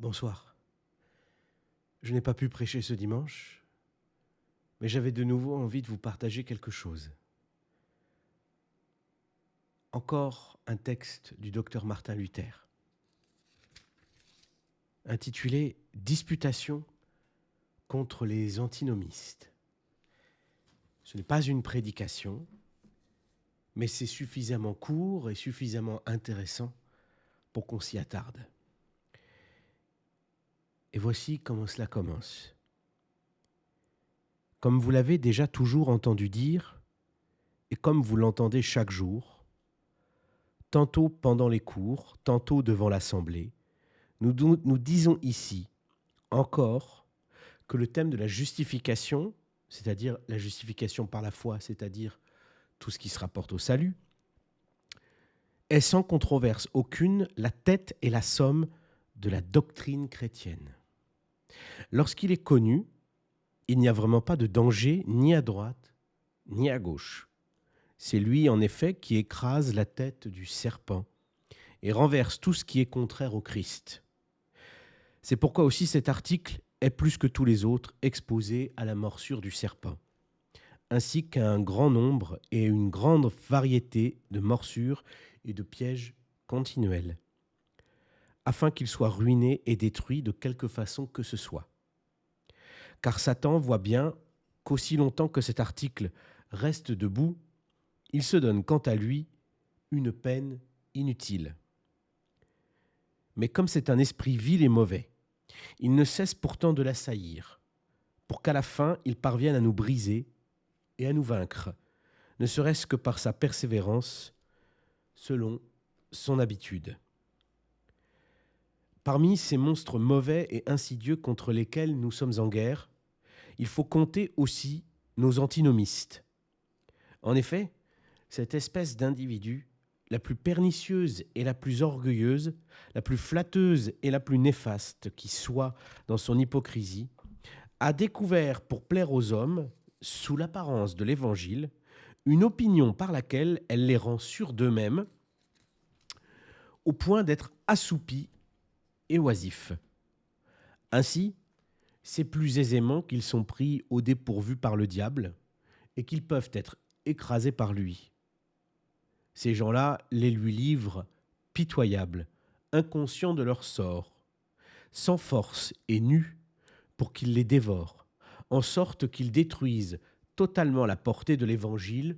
Bonsoir. Je n'ai pas pu prêcher ce dimanche, mais j'avais de nouveau envie de vous partager quelque chose. Encore un texte du docteur Martin Luther, intitulé « Disputation contre les antinomistes ». Ce n'est pas une prédication, mais c'est suffisamment court et suffisamment intéressant pour qu'on s'y attarde. Et voici comment cela commence. Comme vous l'avez déjà toujours entendu dire, et comme vous l'entendez chaque jour, tantôt pendant les cours, tantôt devant l'Assemblée, nous disons ici encore que le thème de la justification, c'est-à-dire la justification par la foi, c'est-à-dire tout ce qui se rapporte au salut, est sans controverse aucune la tête et la somme de la doctrine chrétienne. Lorsqu'il est connu, il n'y a vraiment pas de danger ni à droite ni à gauche. C'est lui, en effet, qui écrase la tête du serpent et renverse tout ce qui est contraire au Christ. C'est pourquoi aussi cet article est plus que tous les autres exposé à la morsure du serpent, ainsi qu'à un grand nombre et une grande variété de morsures et de pièges continuels, afin qu'il soit ruiné et détruit de quelque façon que ce soit. Car Satan voit bien qu'aussi longtemps que cet article reste debout, il se donne quant à lui une peine inutile. Mais comme c'est un esprit vil et mauvais, il ne cesse pourtant de l'assaillir, pour qu'à la fin il parvienne à nous briser et à nous vaincre, ne serait-ce que par sa persévérance, selon son habitude. Parmi ces monstres mauvais et insidieux contre lesquels nous sommes en guerre, il faut compter aussi nos antinomistes. En effet, cette espèce d'individu, la plus pernicieuse et la plus orgueilleuse, la plus flatteuse et la plus néfaste qui soit dans son hypocrisie, a découvert pour plaire aux hommes, sous l'apparence de l'Évangile, une opinion par laquelle elle les rend sûrs d'eux-mêmes, au point d'être assoupis et oisifs. Ainsi, c'est plus aisément qu'ils sont pris au dépourvu par le diable et qu'ils peuvent être écrasés par lui. Ces gens-là les lui livrent pitoyables, inconscients de leur sort, sans force et nus pour qu'il les dévore, en sorte qu'ils détruisent totalement la portée de l'Évangile,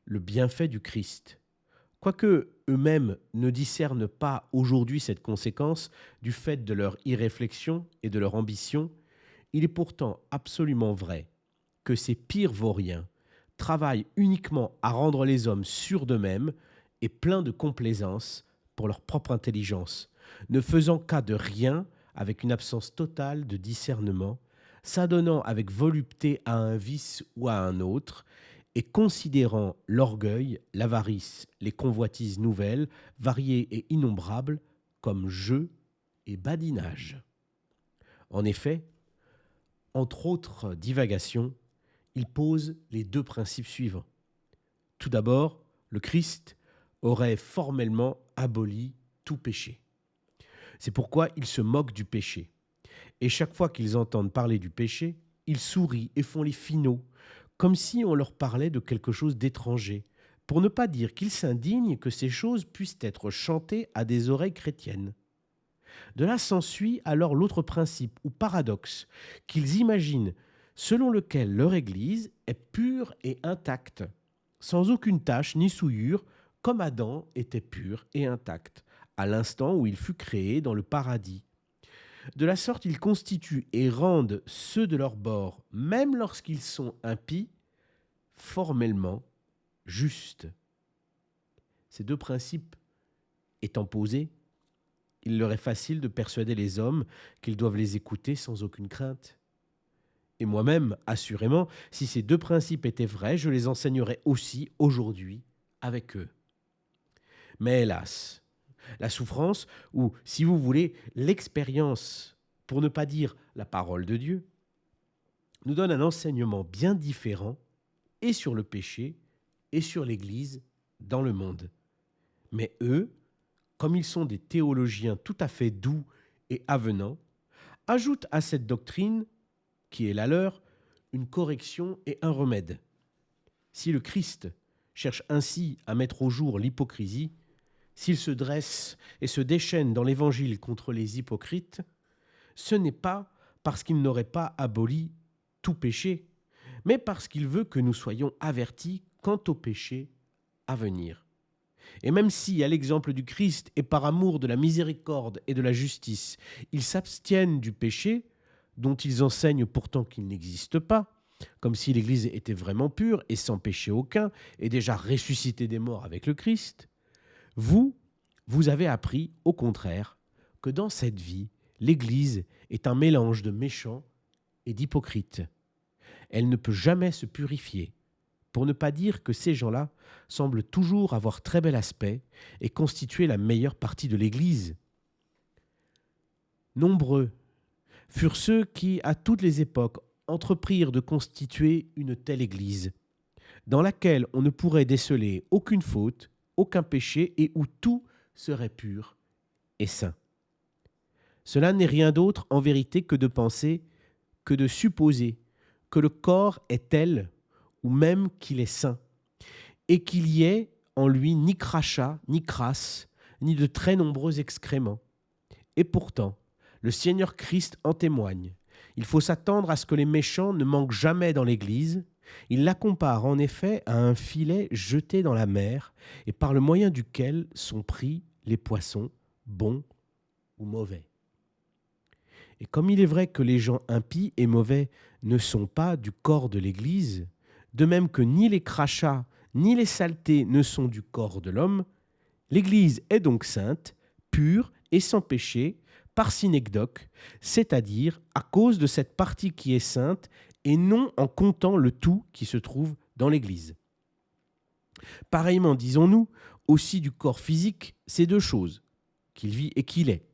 le bienfait du Christ. Quoique eux-mêmes ne discernent pas aujourd'hui cette conséquence du fait de leur irréflexion et de leur ambition, il est pourtant absolument vrai que ces pires vauriens travaillent uniquement à rendre les hommes sûrs d'eux-mêmes et pleins de complaisance pour leur propre intelligence, ne faisant cas de rien avec une absence totale de discernement, s'adonnant avec volupté à un vice ou à un autre, et considérant l'orgueil, l'avarice, les convoitises nouvelles, variées et innombrables, comme jeu et badinage. En effet, entre autres divagations, il pose les deux principes suivants. Tout d'abord, le Christ aurait formellement aboli tout péché. C'est pourquoi ils se moquent du péché. Et chaque fois qu'ils entendent parler du péché, ils sourient et font les finauds, comme si on leur parlait de quelque chose d'étranger, pour ne pas dire qu'ils s'indignent que ces choses puissent être chantées à des oreilles chrétiennes. De là s'ensuit alors l'autre principe ou paradoxe qu'ils imaginent, selon lequel leur Église est pure et intacte, sans aucune tache ni souillure, comme Adam était pur et intact, à l'instant où il fut créé dans le paradis. De la sorte, ils constituent et rendent ceux de leur bord, même lorsqu'ils sont impies, formellement justes. Ces deux principes étant posés, il leur est facile de persuader les hommes qu'ils doivent les écouter sans aucune crainte. Et moi-même, assurément, si ces deux principes étaient vrais, je les enseignerais aussi aujourd'hui avec eux. Mais hélas, la souffrance, ou si vous voulez, l'expérience, pour ne pas dire la parole de Dieu, nous donne un enseignement bien différent et sur le péché et sur l'Église dans le monde. Mais eux, comme ils sont des théologiens tout à fait doux et avenants, ajoute à cette doctrine, qui est la leur, une correction et un remède. Si le Christ cherche ainsi à mettre au jour l'hypocrisie, s'il se dresse et se déchaîne dans l'Évangile contre les hypocrites, ce n'est pas parce qu'il n'aurait pas aboli tout péché, mais parce qu'il veut que nous soyons avertis quant au péché à venir. Et même si, à l'exemple du Christ et par amour de la miséricorde et de la justice, ils s'abstiennent du péché, dont ils enseignent pourtant qu'il n'existe pas, comme si l'Église était vraiment pure et sans péché aucun, et déjà ressuscitée des morts avec le Christ, vous avez appris, au contraire, que dans cette vie, l'Église est un mélange de méchants et d'hypocrites. Elle ne peut jamais se purifier, pour ne pas dire que ces gens-là semblent toujours avoir très bel aspect et constituer la meilleure partie de l'Église. Nombreux furent ceux qui, à toutes les époques, entreprirent de constituer une telle Église, dans laquelle on ne pourrait déceler aucune faute, aucun péché et où tout serait pur et saint. Cela n'est rien d'autre en vérité que de penser, que de supposer que le corps est tel ou même qu'il est saint, et qu'il y ait en lui ni crachat, ni crasse, ni de très nombreux excréments. Et pourtant, le Seigneur Christ en témoigne. Il faut s'attendre à ce que les méchants ne manquent jamais dans l'Église. Il la compare en effet à un filet jeté dans la mer et par le moyen duquel sont pris les poissons, bons ou mauvais. Et comme il est vrai que les gens impies et mauvais ne sont pas du corps de l'Église, de même que ni les crachats ni les saletés ne sont du corps de l'homme, l'Église est donc sainte, pure et sans péché, par synecdoque, c'est-à-dire à cause de cette partie qui est sainte et non en comptant le tout qui se trouve dans l'Église. Pareillement, disons-nous, aussi du corps physique, ces deux choses, qu'il vit et qu'il est.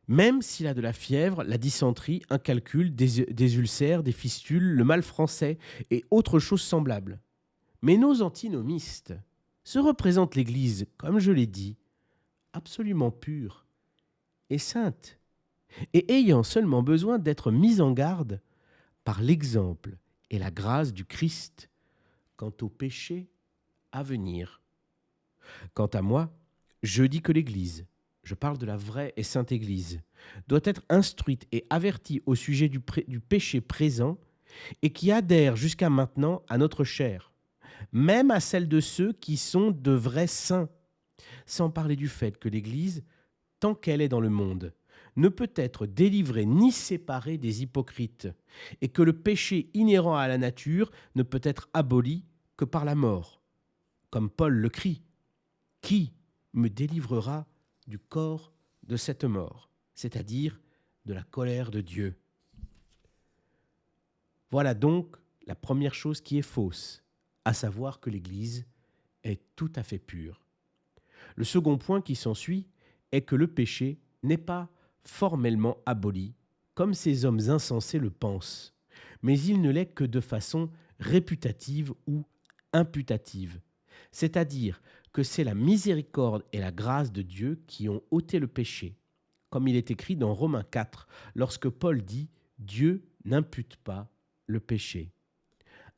Même s'il a de la fièvre, la dysenterie, un calcul, des ulcères, des fistules, le mal français et autres choses semblables. Mais nos antinomistes se représentent l'Église, comme je l'ai dit, absolument pure et sainte, et ayant seulement besoin d'être mise en garde par l'exemple et la grâce du Christ quant au péché à venir. Quant à moi, je dis que l'Église, je parle de la vraie et sainte Église, doit être instruite et avertie au sujet du péché présent et qui adhère jusqu'à maintenant à notre chair, même à celle de ceux qui sont de vrais saints, sans parler du fait que l'Église, tant qu'elle est dans le monde, ne peut être délivrée ni séparée des hypocrites, et que le péché inhérent à la nature ne peut être aboli que par la mort. Comme Paul le crie, « Qui me délivrera du corps de cette mort ?» c'est-à-dire de la colère de Dieu. Voilà donc la première chose qui est fausse, à savoir que l'Église est tout à fait pure. Le second point qui s'ensuit est que le péché n'est pas formellement aboli, comme ces hommes insensés le pensent, mais il ne l'est que de façon réputative ou imputative, c'est-à-dire que c'est la miséricorde et la grâce de Dieu qui ont ôté le péché, comme il est écrit dans Romains 4, lorsque Paul dit « Dieu n'impute pas le péché ».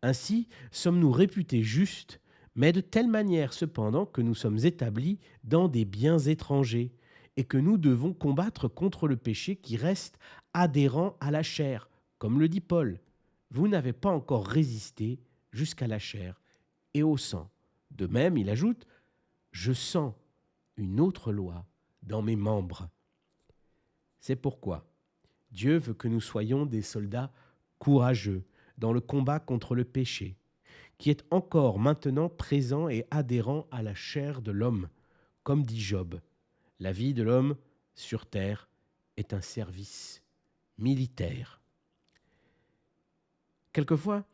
Ainsi sommes-nous réputés justes, mais de telle manière cependant que nous sommes établis dans des biens étrangers et que nous devons combattre contre le péché qui reste adhérent à la chair. Comme le dit Paul, vous n'avez pas encore résisté jusqu'à la chair et au sang. De même, il ajoute, je sens une autre loi dans mes membres. C'est pourquoi Dieu veut que nous soyons des soldats courageux dans le combat contre le péché, qui est encore maintenant présent et adhérent à la chair de l'homme. Comme dit Job, la vie de l'homme sur terre est un service militaire. Quelquefois,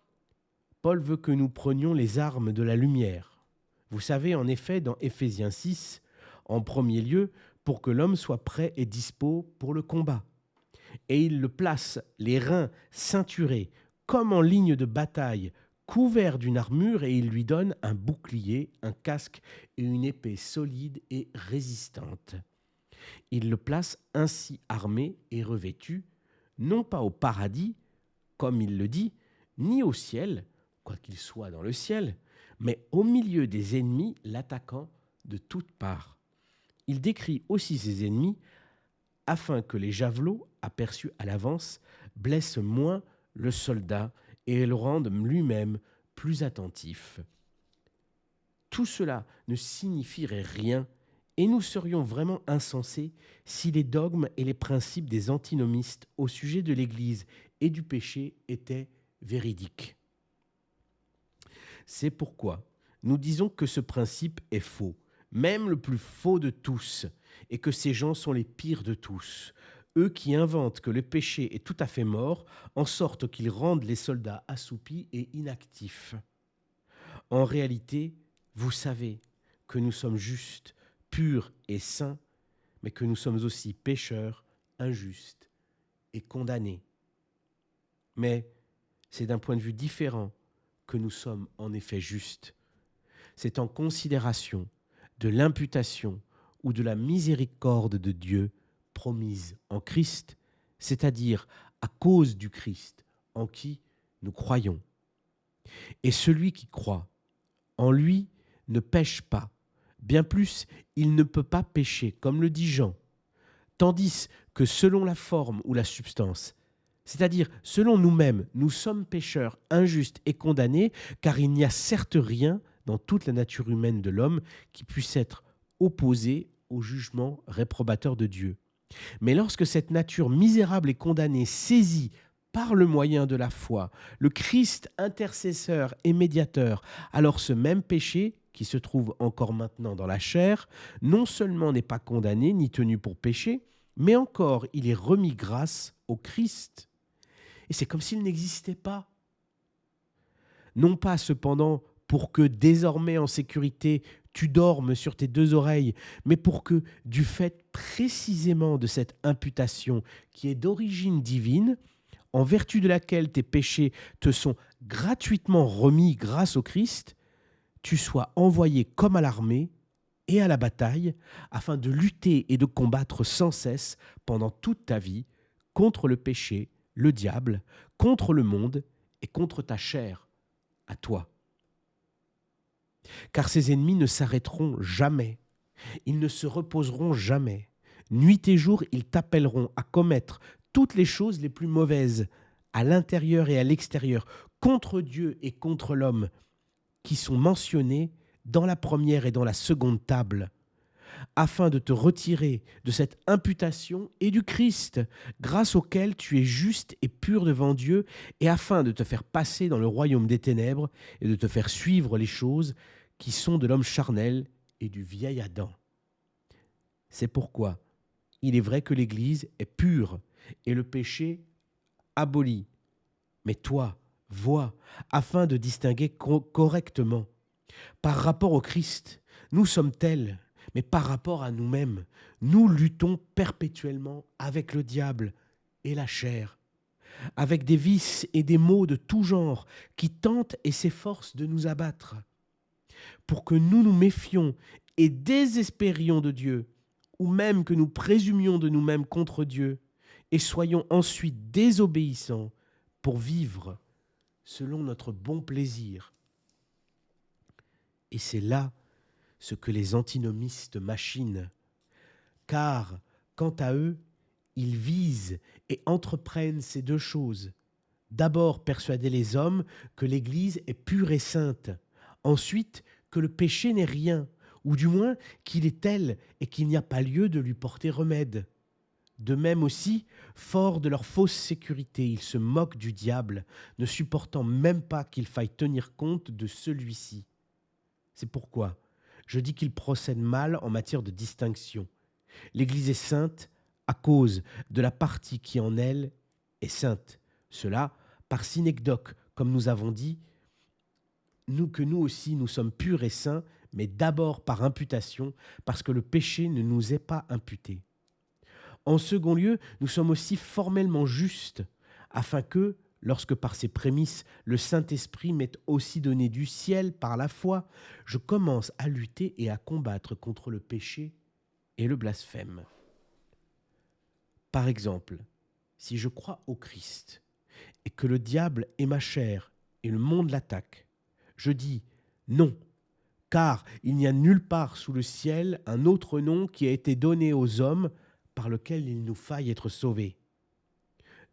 Paul veut que nous prenions les armes de la lumière. Vous savez, en effet, dans Éphésiens 6, en premier lieu, pour que l'homme soit prêt et dispo pour le combat. Et il le place, les reins ceinturés, comme en ligne de bataille, couvert d'une armure, et il lui donne un bouclier, un casque et une épée solide et résistante. Il le place ainsi armé et revêtu, non pas au paradis, comme il le dit, ni au ciel, quoiqu'il soit dans le ciel, mais au milieu des ennemis l'attaquant de toutes parts. Il décrit aussi ses ennemis afin que les javelots, aperçus à l'avance, blessent moins le soldat et le rendent lui-même plus attentif. Tout cela ne signifierait rien et nous serions vraiment insensés si les dogmes et les principes des antinomistes au sujet de l'Église et du péché étaient véridiques. C'est pourquoi nous disons que ce principe est faux, même le plus faux de tous, et que ces gens sont les pires de tous, eux qui inventent que le péché est tout à fait mort, en sorte qu'ils rendent les soldats assoupis et inactifs. En réalité, vous savez que nous sommes justes, purs et saints, mais que nous sommes aussi pécheurs, injustes et condamnés. Mais c'est d'un point de vue différent que nous sommes en effet justes. C'est en considération de l'imputation ou de la miséricorde de Dieu promise en Christ, c'est-à-dire à cause du Christ en qui nous croyons. Et celui qui croit en lui ne pêche pas, bien plus il ne peut pas pécher, comme le dit Jean, tandis que selon la forme ou la substance, c'est-à-dire selon nous-mêmes, nous sommes pécheurs, injustes et condamnés, car il n'y a certes rien dans toute la nature humaine de l'homme qui puisse être opposé au jugement réprobateur de Dieu. Mais lorsque cette nature misérable et condamnée saisit par le moyen de la foi le Christ intercesseur et médiateur, alors ce même péché, qui se trouve encore maintenant dans la chair, non seulement n'est pas condamné ni tenu pour péché, mais encore il est remis grâce au Christ. Et c'est comme s'il n'existait pas. Non pas cependant pour que désormais en sécurité tu dormes sur tes deux oreilles, mais pour que, du fait précisément de cette imputation qui est d'origine divine, en vertu de laquelle tes péchés te sont gratuitement remis grâce au Christ, tu sois envoyé comme à l'armée et à la bataille, afin de lutter et de combattre sans cesse pendant toute ta vie contre le péché, le diable, contre le monde et contre ta chair, à toi. Car ces ennemis ne s'arrêteront jamais, ils ne se reposeront jamais. Nuit et jour, ils t'appelleront à commettre toutes les choses les plus mauvaises, à l'intérieur et à l'extérieur, contre Dieu et contre l'homme, qui sont mentionnés dans la première et dans la seconde table, afin de te retirer de cette imputation et du Christ, grâce auquel tu es juste et pur devant Dieu, et afin de te faire passer dans le royaume des ténèbres et de te faire suivre les choses qui sont de l'homme charnel et du vieil Adam. C'est pourquoi il est vrai que l'Église est pure et le péché aboli. Mais toi, vois, afin de distinguer correctement. Par rapport au Christ, nous sommes tels, mais par rapport à nous-mêmes, nous luttons perpétuellement avec le diable et la chair, avec des vices et des maux de tout genre qui tentent et s'efforcent de nous abattre, pour que nous nous méfions et désespérions de Dieu, ou même que nous présumions de nous-mêmes contre Dieu, et soyons ensuite désobéissants pour vivre selon notre bon plaisir. Et c'est là ce que les antinomistes machinent, car, quant à eux, ils visent et entreprennent ces deux choses. D'abord, persuader les hommes que l'Église est pure et sainte. Ensuite, que le péché n'est rien, ou du moins qu'il est tel et qu'il n'y a pas lieu de lui porter remède. De même aussi, forts de leur fausse sécurité, ils se moquent du diable, ne supportant même pas qu'il faille tenir compte de celui-ci. C'est pourquoi je dis qu'ils procèdent mal en matière de distinction. L'Église est sainte à cause de la partie qui en elle est sainte. Cela par synecdoque, comme nous avons dit, nous aussi nous sommes purs et saints, mais d'abord par imputation, parce que le péché ne nous est pas imputé. En second lieu, nous sommes aussi formellement justes, afin que, lorsque par ses prémices le Saint-Esprit m'est aussi donné du ciel par la foi, je commence à lutter et à combattre contre le péché et le blasphème. Par exemple, si je crois au Christ et que le diable est ma chair et le monde l'attaque, je dis non, car il n'y a nulle part sous le ciel un autre nom qui a été donné aux hommes par lequel il nous faille être sauvés.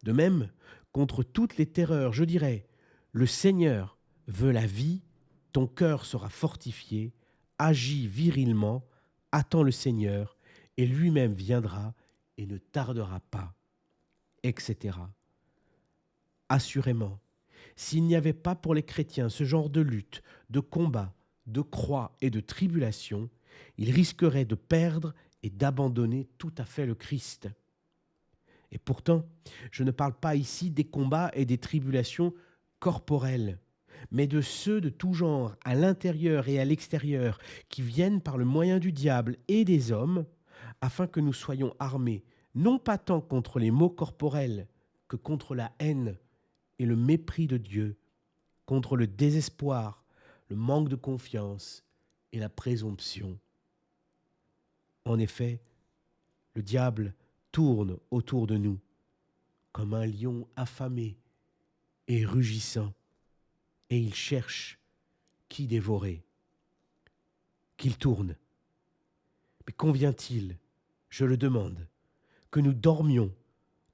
De même, contre toutes les terreurs, je dirais, le Seigneur veut la vie, ton cœur sera fortifié, agis virilement, attends le Seigneur, et lui-même viendra et ne tardera pas, etc. Assurément, s'il n'y avait pas pour les chrétiens ce genre de lutte, de combat, de croix et de tribulation, ils risqueraient de perdre et d'abandonner tout à fait le Christ. Et pourtant, je ne parle pas ici des combats et des tribulations corporelles, mais de ceux de tout genre, à l'intérieur et à l'extérieur, qui viennent par le moyen du diable et des hommes, afin que nous soyons armés, non pas tant contre les maux corporels que contre la haine et le mépris de Dieu, contre le désespoir, le manque de confiance et la présomption. En effet, le diable tourne autour de nous comme un lion affamé et rugissant, et il cherche qui dévorer. Qu'il tourne. Mais convient-il, je le demande, que nous dormions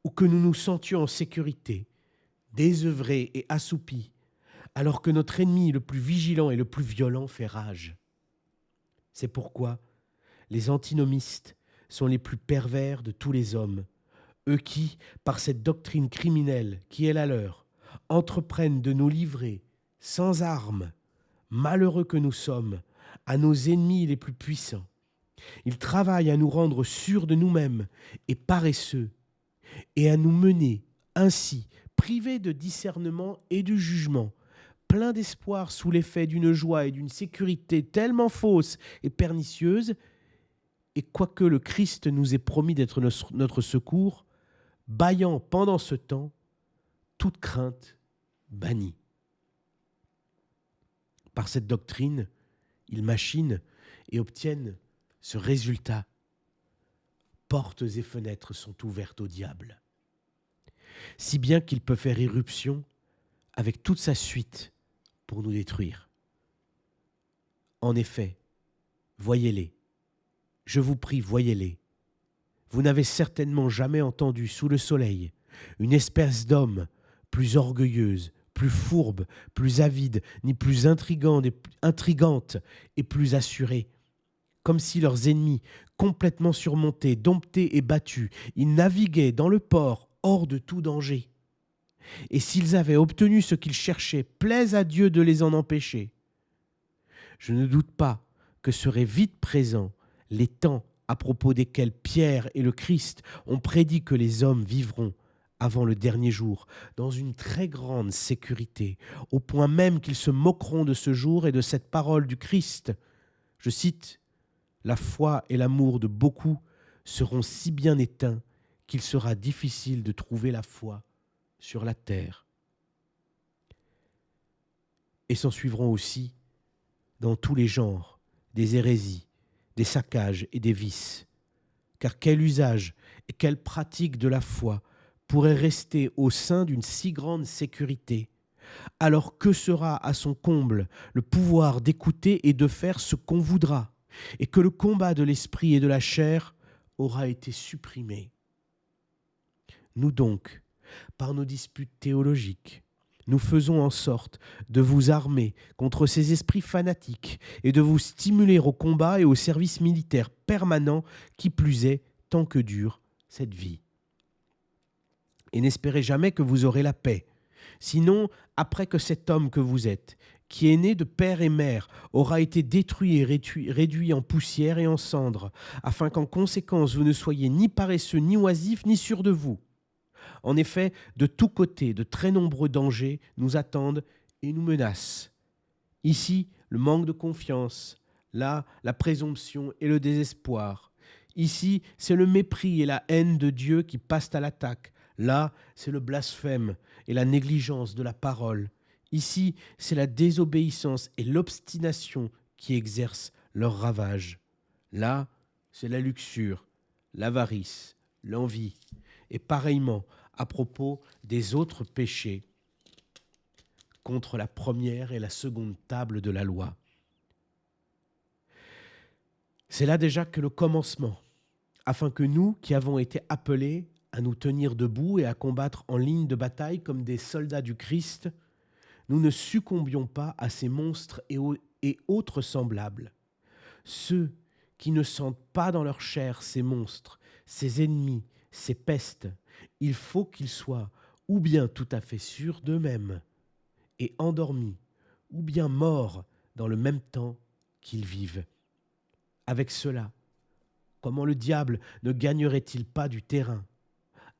ou que nous nous sentions en sécurité, désœuvrés et assoupis, alors que notre ennemi le plus vigilant et le plus violent fait rage? C'est pourquoi les antinomistes sont les plus pervers de tous les hommes, eux qui, par cette doctrine criminelle qui est la leur, entreprennent de nous livrer, sans armes, malheureux que nous sommes, à nos ennemis les plus puissants. Ils travaillent à nous rendre sûrs de nous-mêmes et paresseux, et à nous mener ainsi, privés de discernement et de jugement, pleins d'espoir sous l'effet d'une joie et d'une sécurité tellement fausses et pernicieuses, et quoique le Christ nous ait promis d'être notre secours, bâillant pendant ce temps toute crainte bannie. Par cette doctrine, ils machinent et obtiennent ce résultat. Portes et fenêtres sont ouvertes au diable, si bien qu'il peut faire irruption avec toute sa suite pour nous détruire. En effet, voyez-les, je vous prie, voyez-les. Vous n'avez certainement jamais entendu sous le soleil une espèce d'homme plus orgueilleuse, plus fourbe, plus avide, ni plus intrigante et plus assurée. Comme si leurs ennemis, complètement surmontés, domptés et battus, ils naviguaient dans le port hors de tout danger. Et s'ils avaient obtenu ce qu'ils cherchaient, plaise à Dieu de les en empêcher. Je ne doute pas que seraient vite présents les temps à propos desquels Pierre et le Christ ont prédit que les hommes vivront avant le dernier jour, dans une très grande sécurité, au point même qu'ils se moqueront de ce jour et de cette parole du Christ. Je cite, « La foi et l'amour de beaucoup seront si bien éteints qu'il sera difficile de trouver la foi sur la terre. » Et s'en suivront aussi, dans tous les genres, des hérésies, des saccages et des vices. Car quel usage et quelle pratique de la foi pourrait rester au sein d'une si grande sécurité, alors que sera à son comble le pouvoir d'écouter et de faire ce qu'on voudra, et que le combat de l'esprit et de la chair aura été supprimé. Nous donc, par nos disputes théologiques, nous faisons en sorte de vous armer contre ces esprits fanatiques et de vous stimuler au combat et au service militaire permanent, qui plus est, tant que dure cette vie. Et n'espérez jamais que vous aurez la paix, sinon après que cet homme que vous êtes, qui est né de père et mère, aura été détruit et réduit en poussière et en cendres, afin qu'en conséquence vous ne soyez ni paresseux, ni oisifs, ni sûrs de vous. En effet, de tous côtés, de très nombreux dangers nous attendent et nous menacent. Ici, le manque de confiance, là, la présomption et le désespoir. Ici, c'est le mépris et la haine de Dieu qui passent à l'attaque. Là, c'est le blasphème et la négligence de la parole. Ici, c'est la désobéissance et l'obstination qui exercent leurs ravages. Là, c'est la luxure, l'avarice, l'envie. Et pareillement, à propos des autres péchés contre la première et la seconde table de la loi. C'est là déjà que le commencement, afin que nous, qui avons été appelés à nous tenir debout et à combattre en ligne de bataille comme des soldats du Christ, nous ne succombions pas à ces monstres et autres semblables. Ceux qui ne sentent pas dans leur chair ces monstres, ces ennemis, ces pestes, il faut qu'ils soient ou bien tout à fait sûrs d'eux-mêmes et endormis, ou bien morts dans le même temps qu'ils vivent. Avec cela, comment le diable ne gagnerait-il pas du terrain?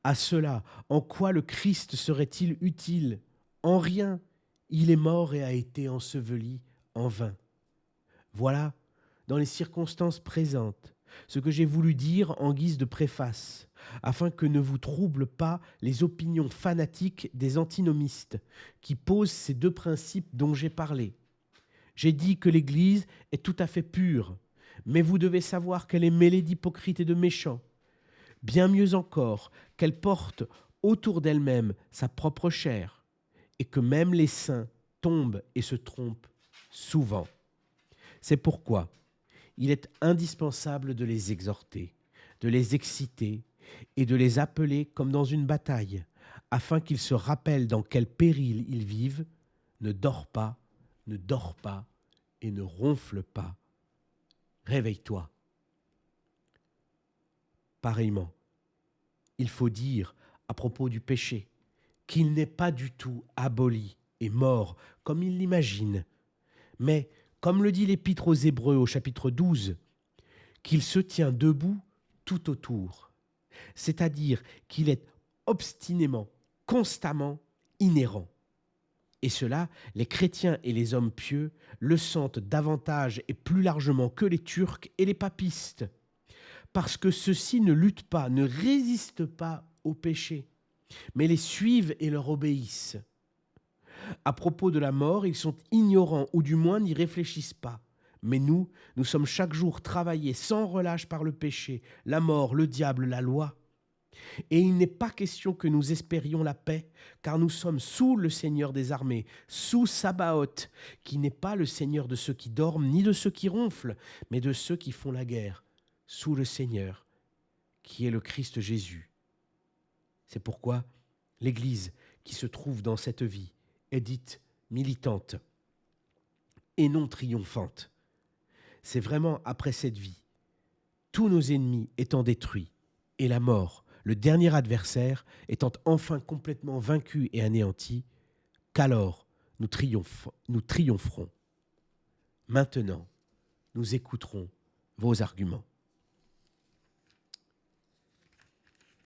À cela, en quoi le Christ serait-il utile? En rien, il est mort et a été enseveli en vain. Voilà, dans les circonstances présentes, ce que j'ai voulu dire en guise de préface, afin que ne vous troublent pas les opinions fanatiques des antinomistes qui posent ces deux principes dont j'ai parlé. J'ai dit que l'Église est tout à fait pure, mais vous devez savoir qu'elle est mêlée d'hypocrites et de méchants. Bien mieux encore, qu'elle porte autour d'elle-même sa propre chair, et que même les saints tombent et se trompent souvent. C'est pourquoi il est indispensable de les exhorter, de les exciter et de les appeler comme dans une bataille, afin qu'ils se rappellent dans quel péril ils vivent. Ne dors pas et ne ronfle pas. Réveille-toi. Pareillement, il faut dire à propos du péché qu'il n'est pas du tout aboli et mort comme il l'imagine, mais, comme le dit l'Épître aux Hébreux au chapitre 12, qu'il se tient debout tout autour, c'est-à-dire qu'il est obstinément, constamment inhérent. Et cela, les chrétiens et les hommes pieux le sentent davantage et plus largement que les Turcs et les papistes, parce que ceux-ci ne luttent pas, ne résistent pas au péché, mais les suivent et leur obéissent. À propos de la mort, ils sont ignorants ou du moins n'y réfléchissent pas. Mais nous sommes chaque jour travaillés sans relâche par le péché, la mort, le diable, la loi. Et il n'est pas question que nous espérions la paix, car nous sommes sous le Seigneur des armées, sous Sabaoth, qui n'est pas le Seigneur de ceux qui dorment, ni de ceux qui ronflent, mais de ceux qui font la guerre, sous le Seigneur, qui est le Christ Jésus. C'est pourquoi l'Église qui se trouve dans cette vie est dite militante et non triomphante. C'est vraiment après cette vie, tous nos ennemis étant détruits et la mort, le dernier adversaire, étant enfin complètement vaincu et anéanti, qu'alors nous triompherons. Maintenant, nous écouterons vos arguments.